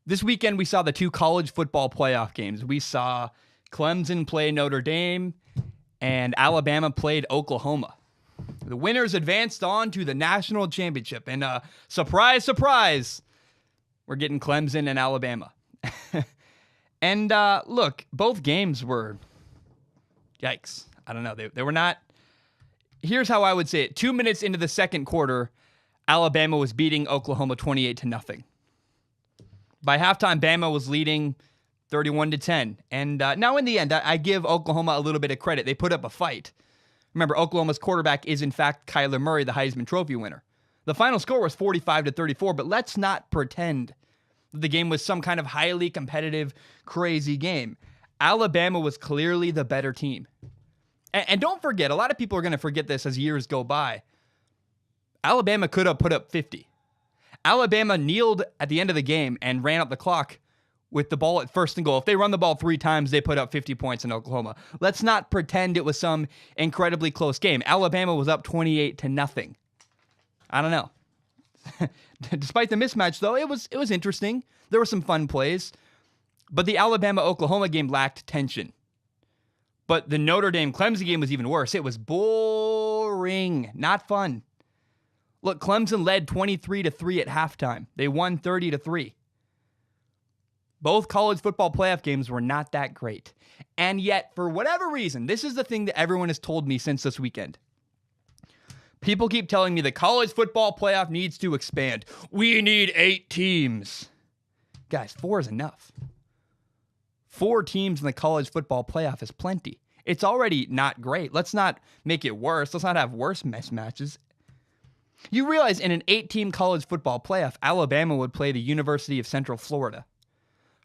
This weekend, we saw the two college football playoff games. We saw Clemson play Notre Dame, and Alabama played Oklahoma. The winners advanced on to the national championship. And surprise, surprise, we're getting Clemson and Alabama. And look, both games were, yikes. I don't know. They were not. Here's how I would say it. 2 minutes into the second quarter, Alabama was beating Oklahoma 28-0. By halftime, Bama was leading 31-10. And now in the end, I give Oklahoma a little bit of credit. They put up a fight. Remember, Oklahoma's quarterback is, in fact, Kyler Murray, the Heisman Trophy winner. The final score was 45-34, but let's not pretend that the game was some kind of highly competitive, crazy game. Alabama was clearly the better team. And don't forget, a lot of people are going to forget this as years go by. Alabama could have put up 50. Alabama kneeled at the end of the game and ran up the clock with the ball at first and goal. If they run the ball 3 times, they put up 50 points in Oklahoma. Let's not pretend it was some incredibly close game. Alabama was up 28-0. I don't know. Despite the mismatch, though, it was interesting. There were some fun plays. But the Alabama-Oklahoma game lacked tension. But the Notre Dame-Clemson game was even worse. It was boring, not fun. Look, Clemson led 23-3 at halftime. They won 30-3. Both college football playoff games were not that great. And yet, for whatever reason, this is the thing that everyone has told me since this weekend. People keep telling me the college football playoff needs to expand. We need 8 teams. Guys, 4 is enough. 4 teams in the college football playoff is plenty. It's already not great. Let's not make it worse. Let's not have worse mismatches. You realize in an 8-team college football playoff, Alabama would play the University of Central Florida,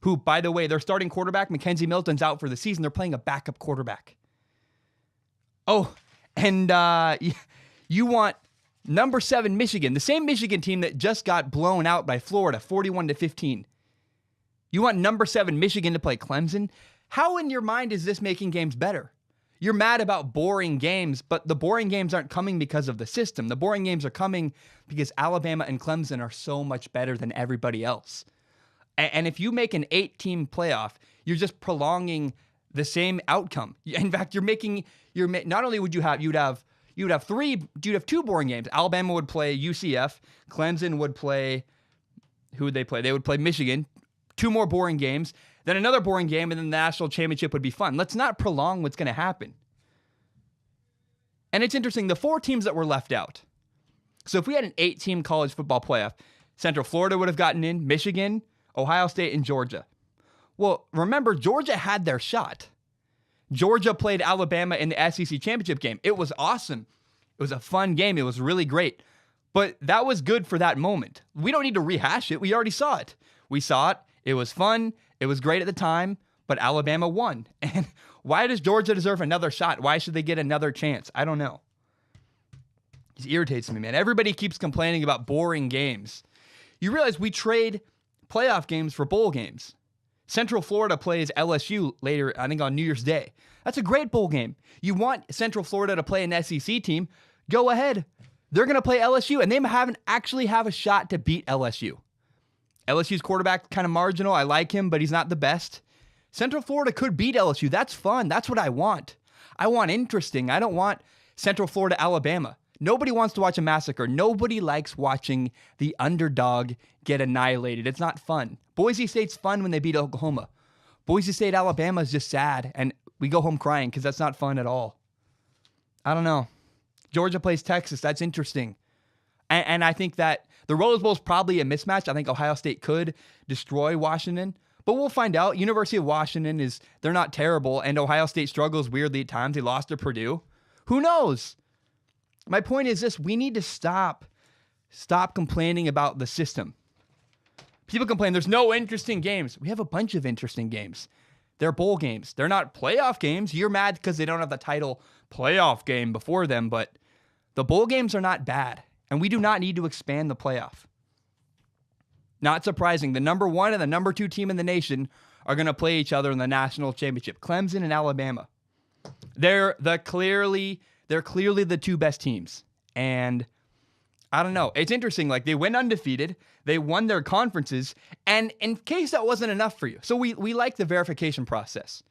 who, by the way, their starting quarterback, Mackenzie Milton's out for the season. They're playing a backup quarterback. Oh, and you want number 7 Michigan, the same Michigan team that just got blown out by Florida, 41-15. You want number 7 Michigan to play Clemson? How in your mind is this making games better? You're mad about boring games, but the boring games aren't coming because of the system. The boring games are coming because Alabama and Clemson are so much better than everybody else. And if you make an 8-team playoff, you're just prolonging the same outcome. In fact, not only would you'd have 2 boring games. Alabama would play UCF, Clemson would play, who would they play? They would play Michigan. 2 more boring games, then another boring game, and then the national championship would be fun. Let's not prolong what's going to happen. And it's interesting, the 4 teams that were left out. So if we had an 8-team college football playoff, Central Florida would have gotten in, Michigan, Ohio State, and Georgia. Well, remember, Georgia had their shot. Georgia played Alabama in the SEC championship game. It was awesome. It was a fun game. It was really great. But that was good for that moment. We don't need to rehash it. We already saw it. We saw it. It was fun. It was great at the time, but Alabama won. And why does Georgia deserve another shot? Why should they get another chance? I don't know. It irritates me, man. Everybody keeps complaining about boring games. You realize we trade playoff games for bowl games. Central Florida plays LSU later, I think on New Year's Day. That's a great bowl game. You want Central Florida to play an SEC team, go ahead. They're going to play LSU, and they haven't actually have a shot to beat LSU. LSU's quarterback, kind of marginal. I like him, but he's not the best. Central Florida could beat LSU. That's fun. That's what I want. I want interesting. I don't want Central Florida, Alabama. Nobody wants to watch a massacre. Nobody likes watching the underdog get annihilated. It's not fun. Boise State's fun when they beat Oklahoma. Boise State, Alabama is just sad, and we go home crying because that's not fun at all. I don't know. Georgia plays Texas. That's interesting. And I think that the Rose Bowl is probably a mismatch. I think Ohio State could destroy Washington, but we'll find out. University of Washington they're not terrible, and Ohio State struggles weirdly at times. They lost to Purdue. Who knows? My point is this: we need to stop complaining about the system. People complain there's no interesting games. We have a bunch of interesting games. They're bowl games. They're not playoff games. You're mad because they don't have the title playoff game before them, but the bowl games are not bad. And we do not need to expand the playoff. Not surprising, the number 1 and the number 2 team in the nation are going to play each other in the national championship. Clemson and Alabama. They're clearly the 2 best teams. And I don't know. It's interesting. Like, they went undefeated. They won their conferences. And in case that wasn't enough for you. So we like the verification process.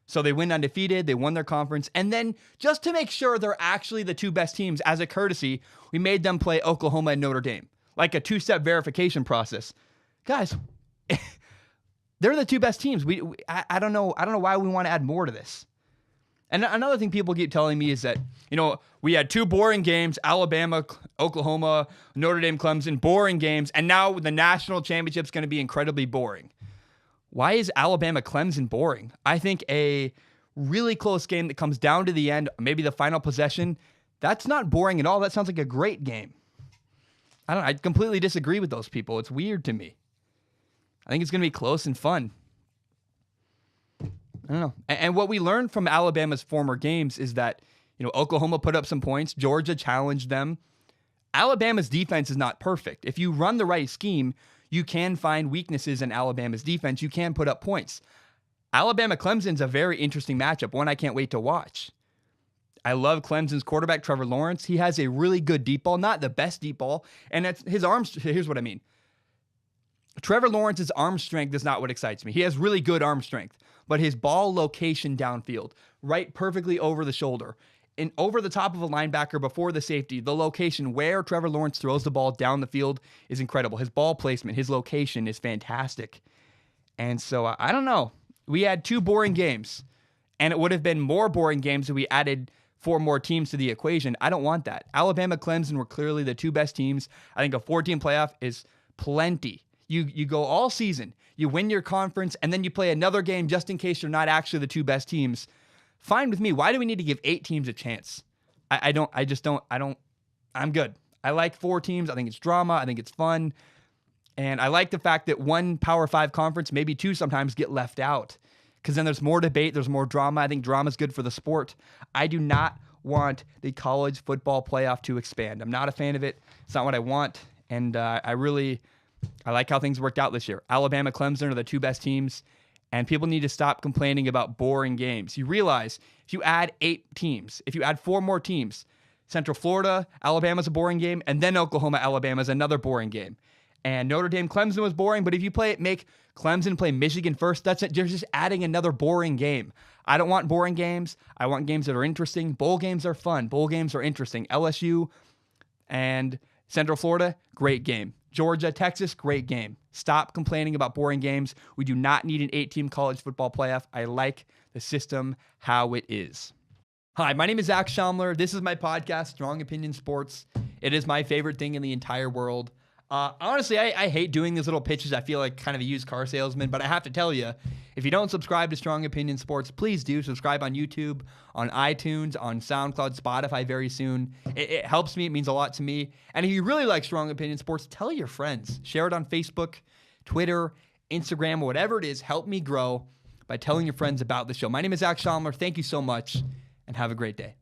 So they went undefeated. They won their conference. And then just to make sure they're actually the two best teams, as a courtesy, we made them play Oklahoma and Notre Dame. Like a two-step verification process. Guys, they're the two best teams. I don't know why we want to add more to this. And another thing people keep telling me is that, we had two boring games, Alabama, Oklahoma, Notre Dame, Clemson, boring games, and now the national championship's going to be incredibly boring. Why is Alabama, Clemson boring? I think a really close game that comes down to the end, maybe the final possession, that's not boring at all. That sounds like a great game. I completely disagree with those people. It's weird to me. I think it's going to be close and fun. I don't know. And what we learned from Alabama's former games is that, Oklahoma put up some points. Georgia challenged them. Alabama's defense is not perfect. If you run the right scheme, you can find weaknesses in Alabama's defense. You can put up points. Alabama-Clemson's a very interesting matchup, one I can't wait to watch. I love Clemson's quarterback, Trevor Lawrence. He has a really good deep ball, not the best deep ball. And that's his arms. Here's what I mean. Trevor Lawrence's arm strength is not what excites me. He has really good arm strength, but his ball location downfield, right perfectly over the shoulder, and over the top of a linebacker before the safety, the location where Trevor Lawrence throws the ball down the field is incredible. His ball placement, his location is fantastic. And so I don't know. We had two boring games, and it would have been more boring games if we added 4 more teams to the equation. I don't want that. Alabama, Clemson were clearly the two best teams. I think a 4-team playoff is plenty. You go all season, you win your conference, and then you play another game just in case you're not actually the two best teams. Fine with me. Why do we need to give 8 teams a chance? I'm good. I like 4 teams. I think it's drama. I think it's fun. And I like the fact that one Power 5 conference, maybe 2 sometimes, get left out. Because then there's more debate. There's more drama. I think drama is good for the sport. I do not want the college football playoff to expand. I'm not a fan of it. It's not what I want. And I like how things worked out this year. Alabama, Clemson are the two best teams. And people need to stop complaining about boring games. You realize if you add 8 teams, if you add 4 more teams, Central Florida, Alabama's a boring game, and then Oklahoma, Alabama's another boring game. And Notre Dame, Clemson was boring, but if you make Clemson play Michigan first, that's it. You're just adding another boring game. I don't want boring games. I want games that are interesting. Bowl games are fun. Bowl games are interesting. LSU and Central Florida, great game. Georgia, Texas, great game. Stop complaining about boring games. We do not need an 8-team college football playoff. I like the system how it is. Hi, my name is Zach Schaumler. This is my podcast, Strong Opinion Sports. It is my favorite thing in the entire world. Honestly, I hate doing these little pitches. I feel like kind of a used car salesman, but I have to tell you, if you don't subscribe to Strong Opinion Sports, please do. Subscribe on YouTube, on iTunes, on SoundCloud, Spotify very soon. It helps me. It means a lot to me. And if you really like Strong Opinion Sports, tell your friends. Share it on Facebook, Twitter, Instagram, whatever it is. Help me grow by telling your friends about the show. My name is Zach Schaumler. Thank you so much, and have a great day.